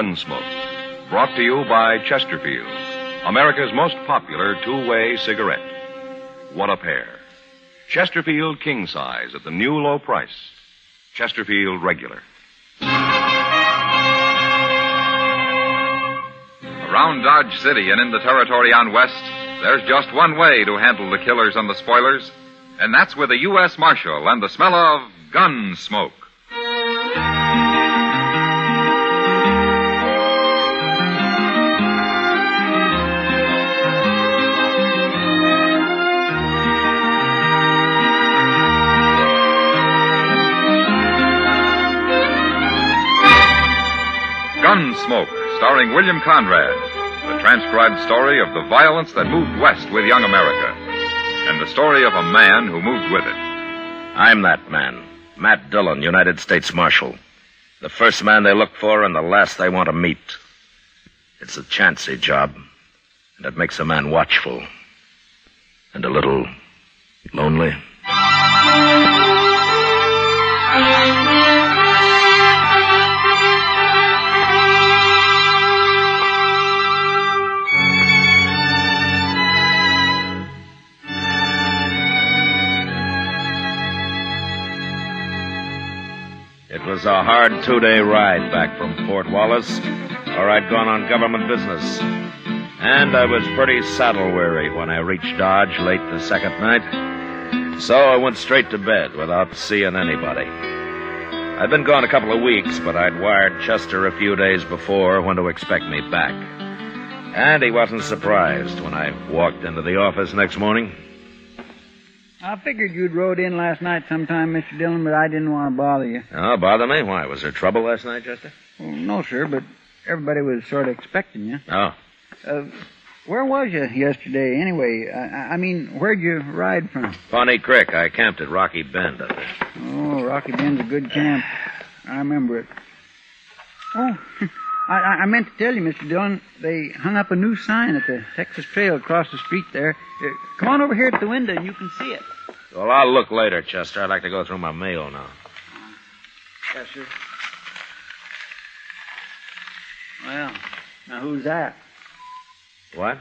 Gunsmoke, brought to you by Chesterfield, America's most popular two-way cigarette. What a pair. Chesterfield King Size at the new low price. Chesterfield Regular. Around Dodge City and in the territory on West, there's just one way to handle the killers and the spoilers, and that's with a U.S. Marshal and the smell of Gunsmoke. Gunsmoke, starring William Conrad, the transcribed story of the violence that moved west with young America, and the story of a man who moved with it. I'm that man, Matt Dillon, United States Marshal. The first man they look for and the last they want to meet. It's a chancy job, and it makes a man watchful and a little lonely. It was a hard 2-day ride back from Fort Wallace, or I'd gone on government business. And I was pretty saddle-weary when I reached Dodge late the second night, so I went straight to bed without seeing anybody. I'd been gone a couple of weeks, but I'd wired Chester a few days before when to expect me back. And he wasn't surprised when I walked into the office next morning. I figured you'd rode in last night sometime, Mr. Dillon, but I didn't want to bother you. Oh, bother me? Why? Was there trouble last night, Chester? Well, no, sir, but everybody was sort of expecting you. Oh. Where was you yesterday, anyway? I mean, where'd you ride from? Pawnee Creek. I camped at Rocky Bend up there. Oh, Rocky Bend's a good camp. I remember it. Oh, I meant to tell you, Mr. Dillon, they hung up a new sign at the Texas Trail across the street there. Come on over here at the window and you can see it. Well, I'll look later, Chester. I'd like to go through my mail now. Yes, sir. Well, now who's that? What?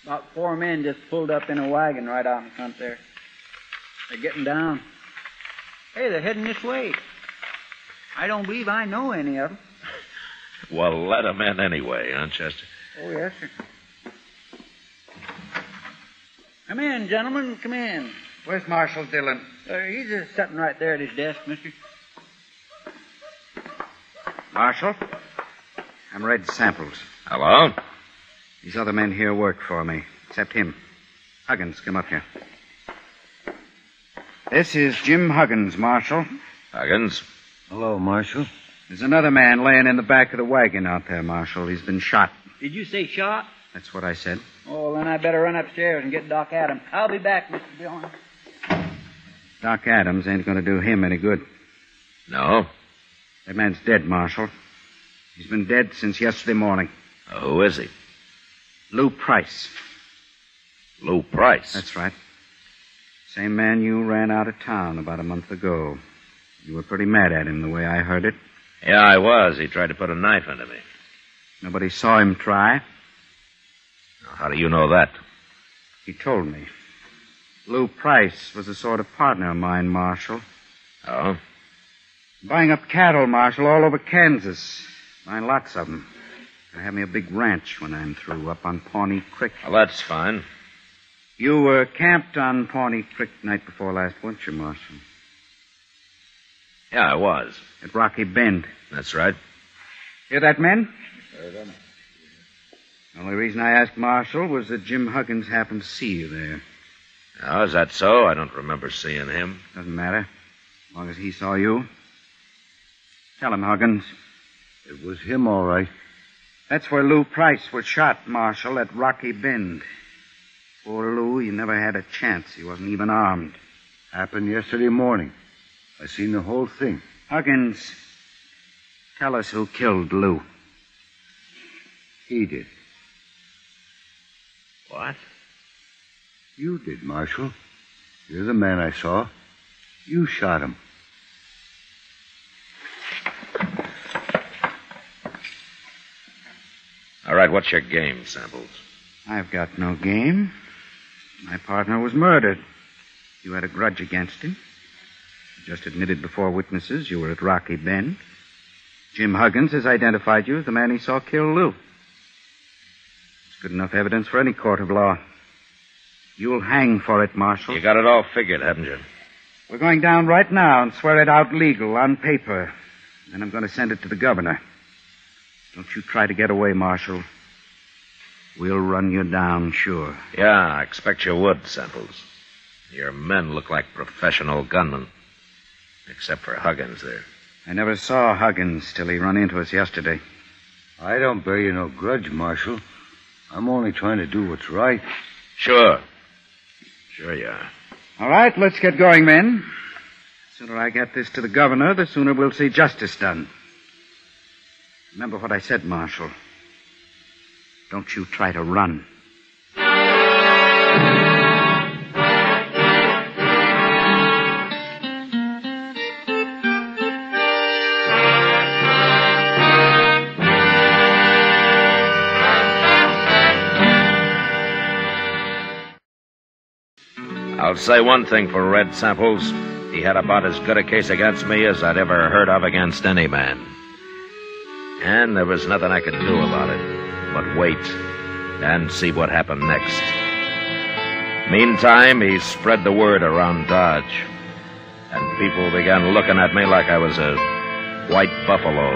About 4 men just pulled up in a wagon right out in front there. They're getting down. Hey, they're heading this way. I don't believe I know any of them. Well, let them in anyway, huh, Chester? Oh, yes, sir. Come in, gentlemen, come in. Where's Marshal Dillon? He's just sitting right there at his desk, mister. Marshal? I'm Red Samples. Hello? These other men here work for me, except him. Huggins, come up here. This is Jim Huggins, Marshal. Huggins? Hello, Marshal. There's another man laying in the back of the wagon out there, Marshal. He's been shot. Did you say shot? That's what I said. Oh, then I better run upstairs and get Doc Adams. I'll be back, Mr. Dillon. Doc Adams ain't going to do him any good. No? That man's dead, Marshal. He's been dead since yesterday morning. Who is he? Lou Price. Lou Price? That's right. Same man you ran out of town about a month ago. You were pretty mad at him, the way I heard it. Yeah, I was. He tried to put a knife into me. Nobody saw him try. How do you know that? He told me. Lou Price was a sort of partner of mine, Marshal. Oh? Buying up cattle, Marshal, all over Kansas. Buying lots of them. Gonna have me a big ranch when I'm through, up on Pawnee Creek. Well, that's fine. You were camped on Pawnee Creek night before last, weren't you, Marshal? Yeah, I was. At Rocky Bend. That's right. Hear that, men? The only reason I asked Marshal was that Jim Huggins happened to see you there. Oh, is that so? I don't remember seeing him. Doesn't matter. As long as he saw you. Tell him, Huggins. It was him, all right. That's where Lou Price was shot, Marshal, at Rocky Bend. Poor Lou, he never had a chance. He wasn't even armed. Happened yesterday morning. I seen the whole thing. Huggins, tell us who killed Lou. He did. What? You did, Marshal. You're the man I saw. You shot him. right, what's your game, Samples? I've got no game. My partner was murdered. You had a grudge against him. You just admitted before witnesses you were at Rocky Bend. Jim Huggins has identified you as the man he saw kill Lou. It's good enough evidence for any court of law. You'll hang for it, Marshal. You got it all figured, haven't you? We're going down right now and swear it out legal on paper. Then I'm going to send it to the governor. Don't you try to get away, Marshal. We'll run you down, sure. Yeah, I expect you would, Samples. Your men look like professional gunmen. Except for Huggins there. I never saw Huggins till he run into us yesterday. I don't bear you no grudge, Marshal. I'm only trying to do what's right. Sure. Sure you are. All right, let's get going, men. The sooner I get this to the governor, the sooner we'll see justice done. Remember what I said, Marshal. Don't you try to run. I'll say one thing for Red Samples. He had about as good a case against me as I'd ever heard of against any man. And there was nothing I could do about it but wait and see what happened next. Meantime, he spread the word around Dodge, and people began looking at me like I was a white buffalo.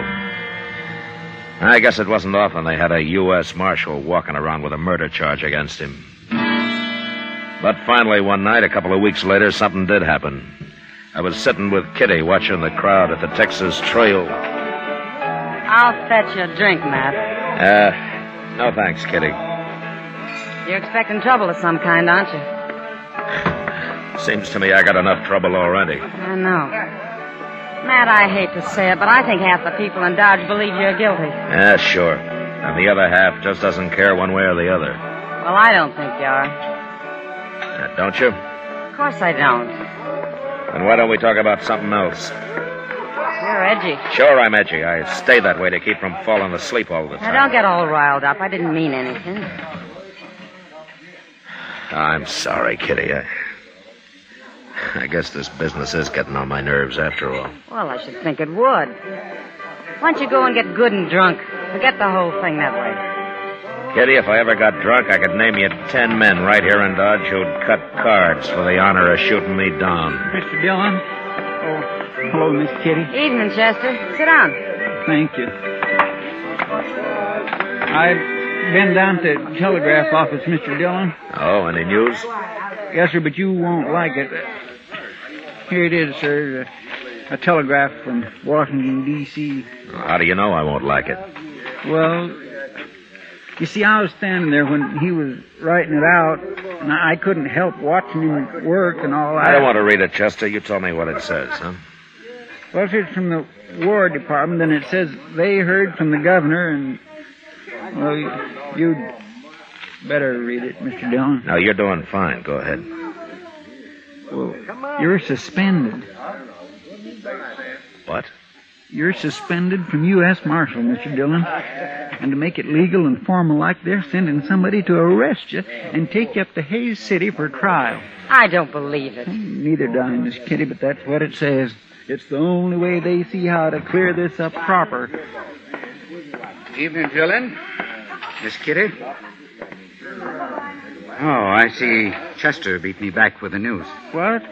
I guess it wasn't often they had a U.S. Marshal walking around with a murder charge against him. But finally, one night, a couple of weeks later, something did happen. I was sitting with Kitty watching the crowd at the Texas Trail. I'll fetch you a drink, Matt. No thanks, Kitty. You're expecting trouble of some kind, aren't you? Seems to me I got enough trouble already. I know. Matt, I hate to say it, but I think half the people in Dodge believe you're guilty. Yeah, sure. And the other half just doesn't care one way or the other. Well, I don't think you are. Don't you? Of course I don't. Then why don't we talk about something else? You're edgy. Sure, I'm edgy. I stay that way to keep from falling asleep all the time. Now, don't get all riled up. I didn't mean anything. I'm sorry, Kitty. I guess this business is getting on my nerves after all. Well, I should think it would. Why don't you go and get good and drunk? Forget the whole thing that way. Kitty, if I ever got drunk, I could name you 10 men right here in Dodge who'd cut cards for the honor of shooting me down. Mr. Dillon? Oh, hello, Miss Kitty. Evening, Chester. Sit down. Thank you. I've been down to the telegraph office, Mr. Dillon. Oh, any news? Yes, sir, but you won't like it. Here it is, sir. A telegraph from Washington, D.C. How do you know I won't like it? Well, you see, I was standing there when he was writing it out, and I couldn't help watching him work and all that. I don't want to read it, Chester. You tell me what it says, huh? Well, if it's from the War Department, then it says they heard from the governor, and, well, you'd better read it, Mr. Dillon. No, you're doing fine. Go ahead. Well, you're suspended. What? You're suspended from U.S. Marshal, Mr. Dillon. And to make it legal and formal like, they're sending somebody to arrest you and take you up to Hays City for trial. I don't believe it. Neither do I, Miss Kitty, but that's what it says. It's the only way they see how to clear this up proper. Evening, Dillon. Miss Kitty. Oh, I see Chester beat me back with the news. What?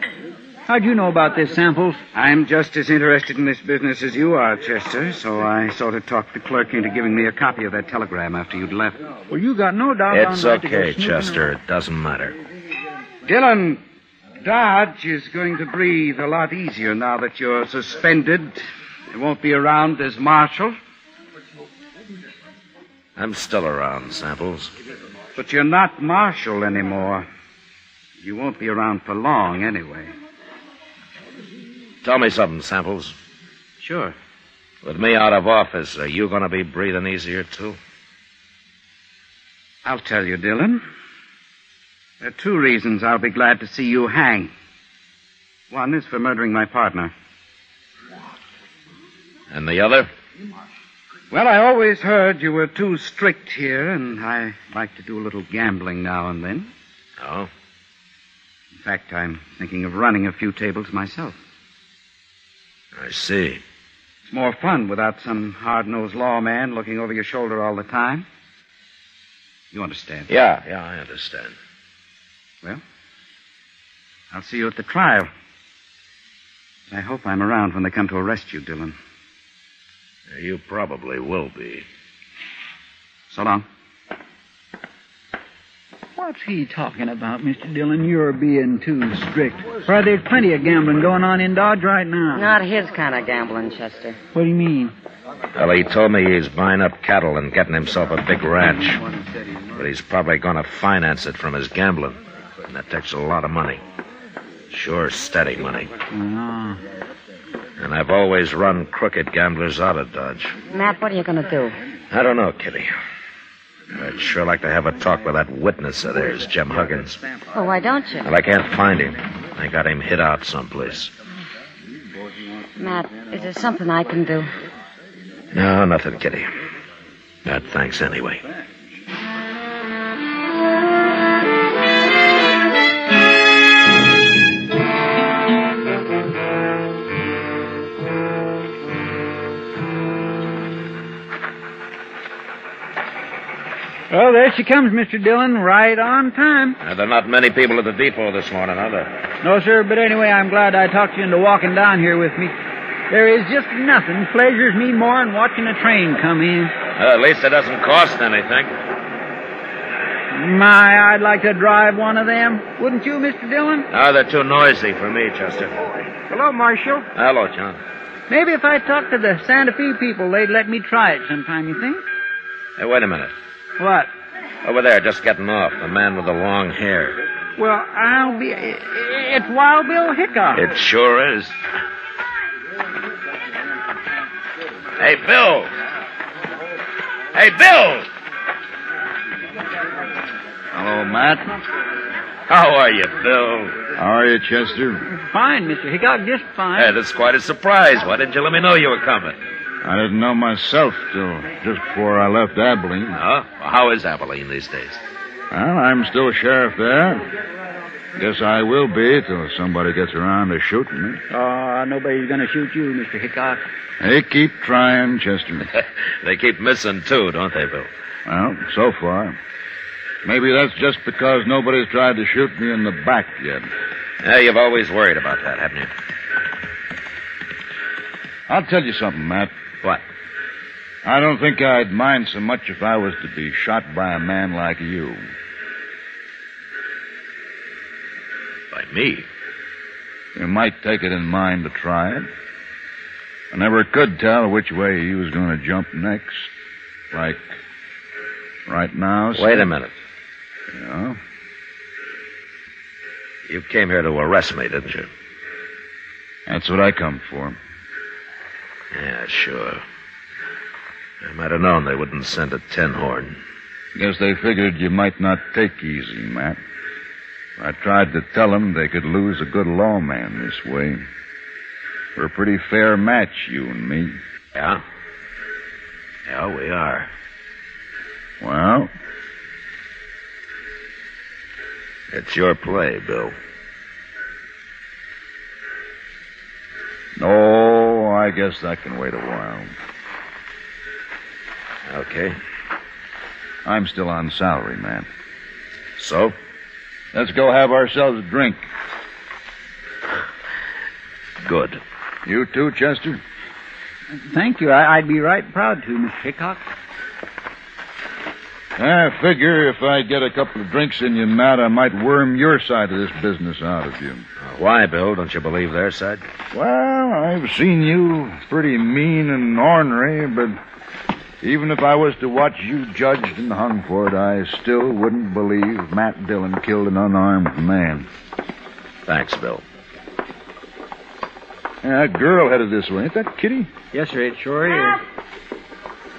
How'd you know about this, Samples? I'm just as interested in this business as you are, Chester, so I sort of talked the clerk into giving me a copy of that telegram after you'd left. Well, you got no doubt It's on that. okay, Chester. It doesn't matter. Dillon, Dodge is going to breathe a lot easier now that you're suspended. You won't be around as Marshal. I'm still around, Samples. But you're not Marshal anymore. You won't be around for long, anyway. Tell me something, Samples. Sure. With me out of office, are you going to be breathing easier, too? I'll tell you, Dillon. There are two reasons I'll be glad to see you hang. One is for murdering my partner. And the other? Well, I always heard you were too strict here, and I like to do a little gambling now and then. Oh? In fact, I'm thinking of running a few tables myself. I see. It's more fun without some hard-nosed lawman looking over your shoulder all the time. You understand? Yeah, I understand. Well, I'll see you at the trial. I hope I'm around when they come to arrest you, Dillon. You probably will be. So long. What's he talking about, Mr. Dillon? You're being too strict. Why, there's plenty of gambling going on in Dodge right now. Not his kind of gambling, Chester. What do you mean? Well, he told me he's buying up cattle and getting himself a big ranch. But he's probably going to finance it from his gambling. And that takes a lot of money. Sure, steady money. Oh. And I've always run crooked gamblers out of Dodge. Matt, what are you going to do? I don't know, Kitty. I'd sure like to have a talk with that witness of theirs, Jim Huggins. Well, why don't you? Well, I can't find him. I got him hid out someplace. Matt, is there something I can do? No, nothing, Kitty. Thanks anyway. Well, there she comes, Mr. Dillon, right on time. There are not many people at the depot this morning, are there? No, sir, but anyway, I'm glad I talked you into walking down here with me. There is just nothing pleasures me more than watching a train come in. At least it doesn't cost anything. My, I'd like to drive one of them. Wouldn't you, Mr. Dillon? No, they're too noisy for me, Chester. Hello, Marshal. Hello, John. Maybe if I talked to the Santa Fe people, they'd let me try it sometime, you think? Hey, wait a minute. What? Over there, just getting off. The man with the long hair. Well, I'll be... It's Wild Bill Hickok. It sure is. Hey, Bill! Hey, Bill! Hello, Matt. How are you, Bill? How are you, Chester? Fine, Mr. Hickok, just fine. Hey, that's quite a surprise. Why didn't you let me know you were coming? I didn't know myself till just before I left Abilene. Huh? Well, how is Abilene these days? Well, I'm still sheriff there. Guess I will be till somebody gets around to shooting me. Oh, nobody's going to shoot you, Mr. Hickok. They keep trying, Chester. They keep missing, too, don't they, Bill? Well, so far. Maybe that's just because nobody's tried to shoot me in the back yet. Yeah, you've always worried about that, haven't you? I'll tell you something, Matt. What? I don't think I'd mind so much if I was to be shot by a man like you. By me? You might take it in mind to try it. I never could tell which way he was going to jump next. Like, right now. Wait a minute. Yeah? You came here to arrest me, didn't you? That's what I come for. Yeah, sure. I might have known they wouldn't send a tin horn. Guess they figured you might not take easy, Matt. I tried to tell them they could lose a good lawman this way. We're a pretty fair match, you and me. Yeah? Yeah, we are. Well? It's your play, Bill. No, I guess that can wait a while. Okay. I'm still on salary, man. So? Let's go have ourselves a drink. Good. You too, Chester? Thank you. I'd be right proud to, Mr. Hickok. I figure if I get a couple of drinks in you, Matt, I might worm your side of this business out of you. Why, Bill? Don't you believe their side? Well, I've seen you pretty mean and ornery, but even if I was to watch you judged and hung for it, I still wouldn't believe Matt Dillon killed an unarmed man. Thanks, Bill. Yeah, that girl headed this way. Ain't that Kitty? Yes, sir, it sure is.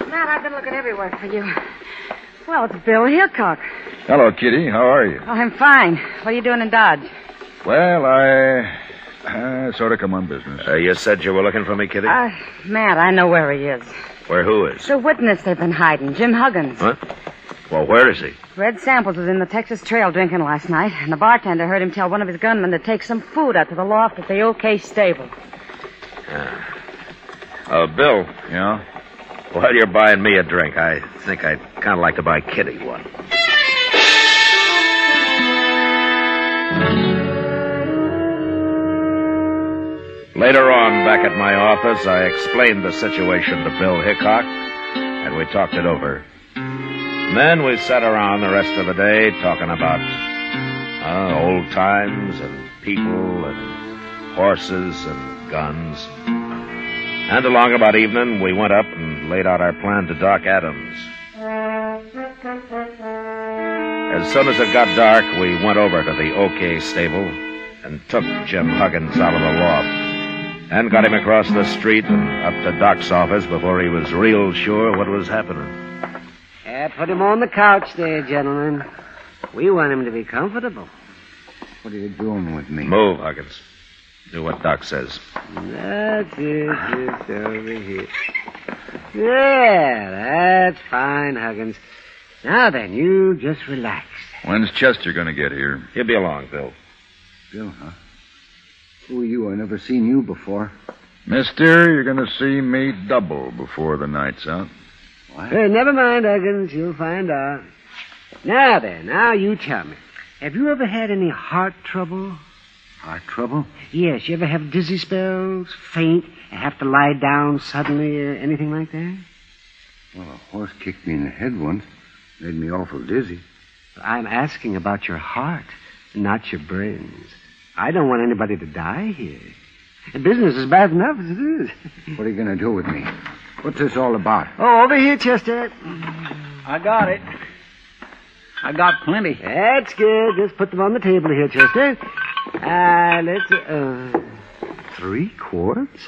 Matt, I've been looking everywhere for you. Well, it's Bill Hickok. Hello, Kitty. How are you? Oh, I'm fine. What are you doing in Dodge? Well, I Sort of come on business. You said you were looking for me, Kitty? Matt, I know where he is. Where who is? The witness they've been hiding, Jim Huggins. What? Well, where is he? Red Samples was in the Texas Trail drinking last night, and the bartender heard him tell one of his gunmen to take some food out to the loft at the OK stable. Bill. Yeah? While you're buying me a drink, I think I'd kind of like to buy Kitty one. Later on, back at my office, I explained the situation to Bill Hickok, and we talked it over. And then we sat around the rest of the day talking about old times and people and horses and guns. And along about evening, we went up and laid out our plan to Doc Adams. As soon as it got dark, we went over to the OK stable and took Jim Huggins out of the loft and got him across the street and up to Doc's office before he was real sure what was happening. Put him on the couch there, gentlemen. We want him to be comfortable. What are you doing with me? Move, Huggins. Do what Doc says. That's it. Just over here. Yeah, that's fine, Huggins. Now then, you just relax. When's Chester going to get here? He'll be along, Bill. Bill, huh? Who are you? I never seen you before. Mister, you're going to see me double before the night's out. What? Never mind, Huggins. You'll find out. Now then, now you tell me. Have you ever had any heart trouble? Heart trouble? Yes, you ever have dizzy spells, faint, and have to lie down suddenly, or anything like that? Well, a horse kicked me in the head once. Made me awful dizzy. I'm asking about your heart, not your brains. I don't want anybody to die here. The business is bad enough as it is. What are you going to do with me? What's this all about? Oh, over here, Chester. I got it. I got plenty. That's good. Just put them on the table here, Chester. Let's... 3 quarts?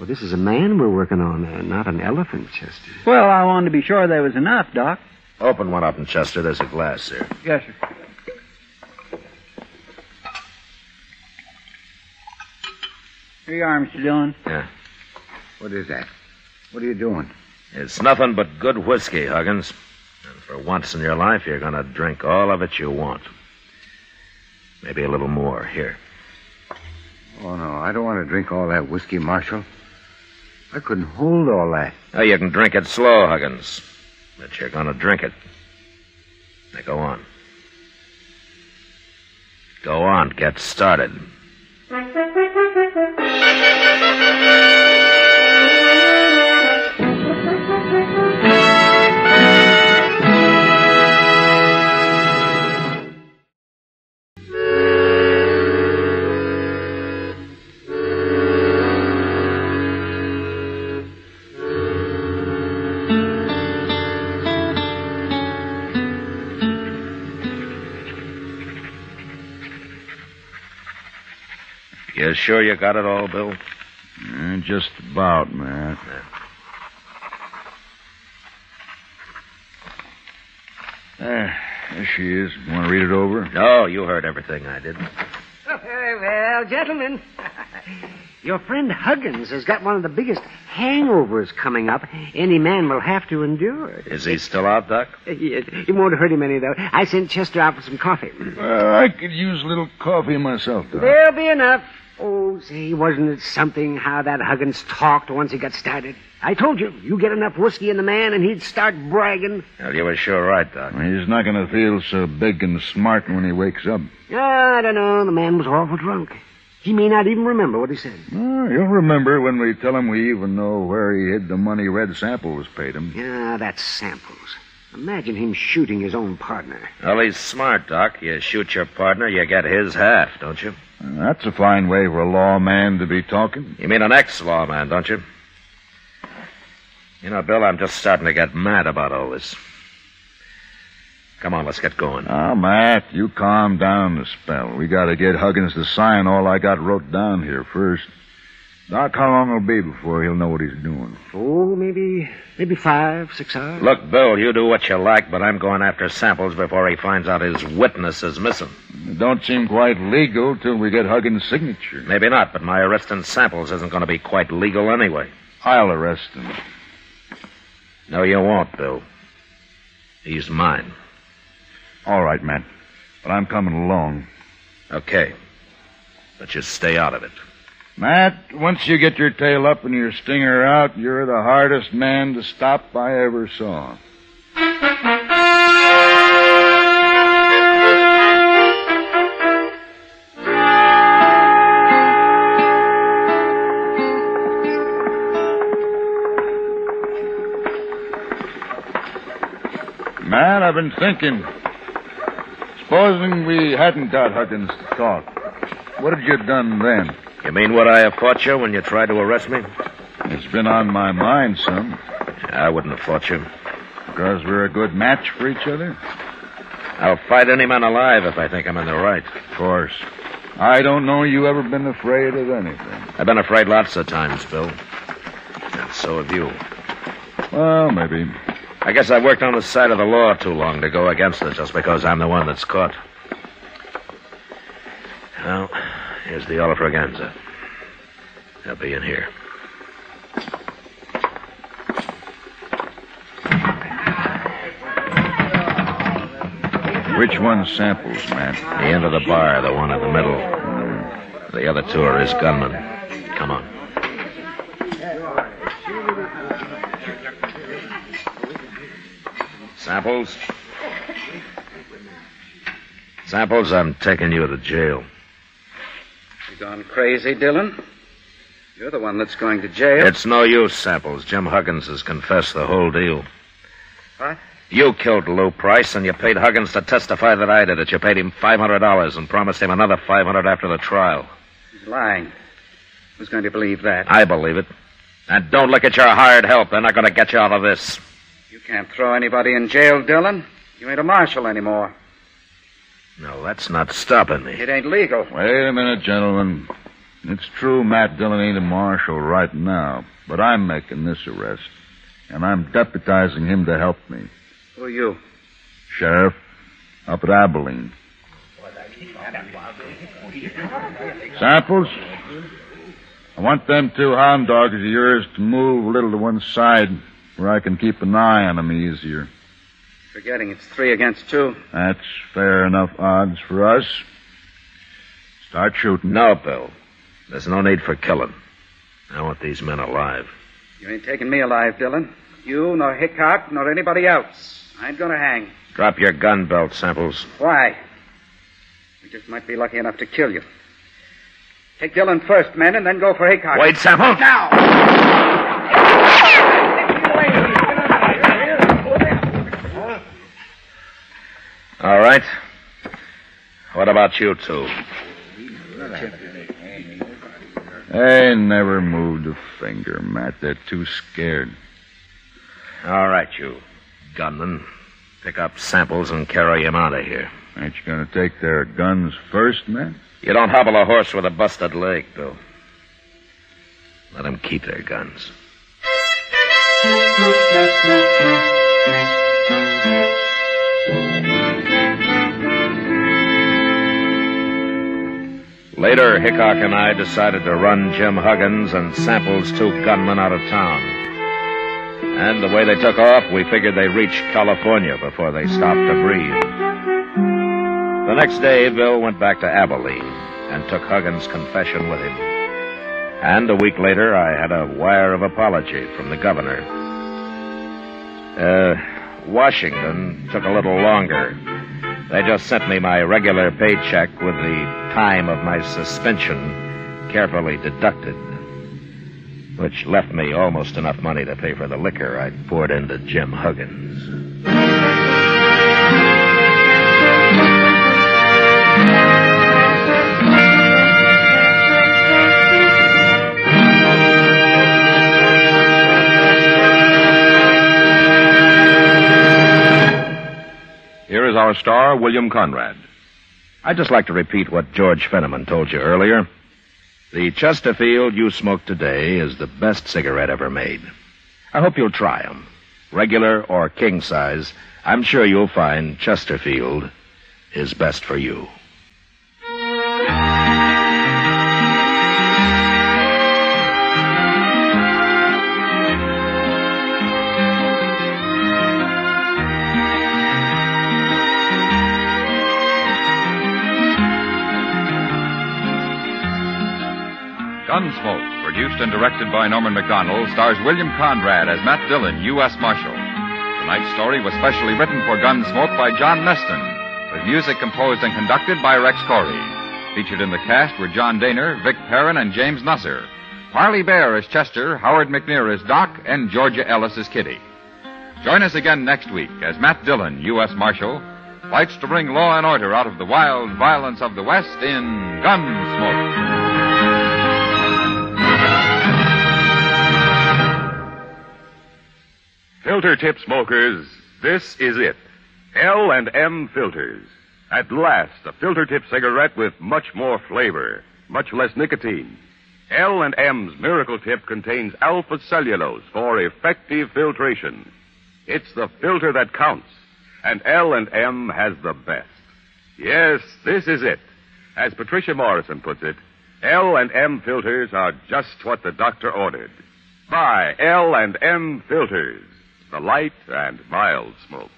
Well, this is a man we're working on, not an elephant, Chester. Well, I wanted to be sure there was enough, Doc. Open one up in Chester. There's a glass there. Yes, sir. Here you are, Mr. Dillon. Yeah. What is that? What are you doing? It's nothing but good whiskey, Huggins. And for once in your life, you're going to drink all of it you want. Maybe a little more. Here. Oh, no, I don't want to drink all that whiskey, Marshal. I couldn't hold all that. Oh, you can drink it slow, Huggins. But you're going to drink it. Now, go on. Go on, get started. You sure you got it all, Bill? Just about, Matt. There she is. Want to read it over? No, you heard everything I did. Well, gentlemen, your friend Huggins has got one of the biggest hangovers coming up any man will have to endure. Is he still out, Doc? Yes, it won't hurt him any, though. I sent Chester out for some coffee. I could use a little coffee myself, Doc. There'll be enough. Oh, say, wasn't it something how that Huggins talked once he got started? I told you, you get enough whiskey in the man and he'd start bragging. Well, you were sure right, Doc. He's not going to feel so big and smart when he wakes up. I don't know. The man was awful drunk. He may not even remember what he said. He'll remember when we tell him we even know where he hid the money Red Samples paid him. Yeah, that's Samples. Imagine him shooting his own partner. Well, he's smart, Doc. You shoot your partner, you get his half, don't you? That's a fine way for a lawman to be talking. You mean an ex-lawman, don't you? You know, Bill, I'm just starting to get mad about all this. Come on, let's get going. Now, Matt, you calm down a spell. We got to get Huggins to sign all I got wrote down here first. Doc, how long it'll be before he'll know what he's doing? Oh, maybe 5, 6 hours. Look, Bill, you do what you like, but I'm going after Samples before he finds out his witness is missing. It don't seem quite legal till we get Huggins' signature. Maybe not, but my arresting Samples isn't going to be quite legal anyway. I'll arrest him. No, you won't, Bill. He's mine. All right, Matt. But I'm coming along. Okay. But just stay out of it. Matt, once you get your tail up and your stinger out, you're the hardest man to stop I ever saw. Matt, I've been thinking. Supposing we hadn't got Huggins to talk, what had you done then? You mean would I have fought you when you tried to arrest me? It's been on my mind some. I wouldn't have fought you. Because we're a good match for each other? I'll fight any man alive if I think I'm in the right. Of course. I don't know you ever been afraid of anything. I've been afraid lots of times, Bill. And so have you. Well, maybe. I guess I've worked on the side of the law too long to go against it just because I'm the one that's caught. Well, here's the Olafraganza. They'll be in here. Which one's Samples, Matt? The end of the bar, the one in the middle. The other two are his gunmen. Come on. Samples? Samples, I'm taking you to jail. You gone crazy, Dillon? You're the one that's going to jail. It's no use, Samples. Jim Huggins has confessed the whole deal. What? You killed Lou Price, and you paid Huggins to testify that I did it. You paid him $500 and promised him another $500 after the trial. He's lying. Who's going to believe that? I believe it. And don't look at your hired help. They're not going to get you out of this. You can't throw anybody in jail, Dillon. You ain't a marshal anymore. No, that's not stopping me. It ain't legal. Wait a minute, gentlemen. It's true Matt Dillon ain't a marshal right now, but I'm making this arrest, and I'm deputizing him to help me. Who are you? Sheriff, up at Abilene. Samples, I want them two hound dogs of yours to move a little to one side where I can keep an eye on them easier. Forgetting it's 3 against 2. That's fair enough odds for us. Start shooting. No, Bill. There's no need for killing. I want these men alive. You ain't taking me alive, Dillon. You, nor Hickok, nor anybody else. I ain't gonna hang. Drop your gun belt, Samples. Why? We just might be lucky enough to kill you. Take Dillon first, men, and then go for Hickok. Wait, Samples! Now! All right. What about you two? They never moved a finger, Matt. They're too scared. All right, you gunmen. Pick up Samples and carry him out of here. Ain't you going to take their guns first, Matt? You don't hobble a horse with a busted leg, Bill. Let them keep their guns. Later, Hickok and I decided to run Jim Huggins and Samples' 2 gunmen out of town. And the way they took off, we figured they'd reach California before they stopped to breathe. The next day, Bill went back to Abilene and took Huggins' confession with him. And a week later, I had a wire of apology from the governor. Washington took a little longer. They just sent me my regular paycheck with the time of my suspension carefully deducted, which left me almost enough money to pay for the liquor I'd poured into Jim Huggins. Here is our star, William Conrad. I'd just like to repeat what George Fenneman told you earlier. The Chesterfield you smoke today is the best cigarette ever made. I hope you'll try them. Regular or king size, I'm sure you'll find Chesterfield is best for you. Gunsmoke, produced and directed by Norman MacDonald, stars William Conrad as Matt Dillon, U.S. Marshal. Tonight's story was specially written for Gunsmoke by John Meston, with music composed and conducted by Rex Corey. Featured in the cast were John Daner, Vic Perrin, and James Nusser. Parley Bear as Chester, Howard McNear as Doc, and Georgia Ellis as Kitty. Join us again next week as Matt Dillon, U.S. Marshal, fights to bring law and order out of the wild violence of the West in Gunsmoke. Filter tip smokers, this is it. L&M Filters. At last, a filter tip cigarette with much more flavor, much less nicotine. L&M's Miracle Tip contains alpha cellulose for effective filtration. It's the filter that counts, and L&M has the best. Yes, this is it. As Patricia Morrison puts it, L&M filters are just what the doctor ordered. Buy L&M Filters, the light and mild smoke.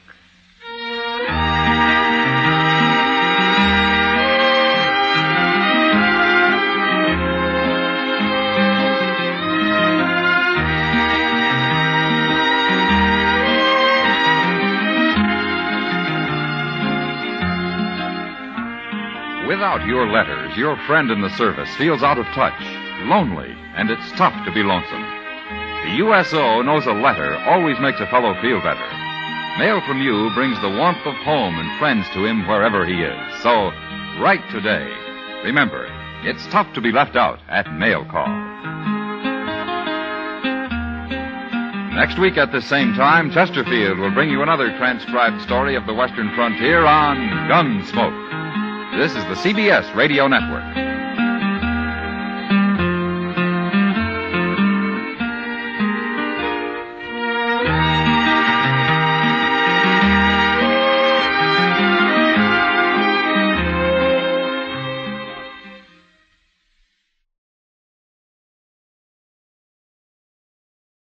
Without your letters, your friend in the service feels out of touch, lonely, and it's tough to be lonesome. The USO knows a letter always makes a fellow feel better. Mail from you brings the warmth of home and friends to him wherever he is. So, write today. Remember, it's tough to be left out at mail call. Next week at the same time, Chesterfield will bring you another transcribed story of the Western frontier on Gunsmoke. This is the CBS Radio Network.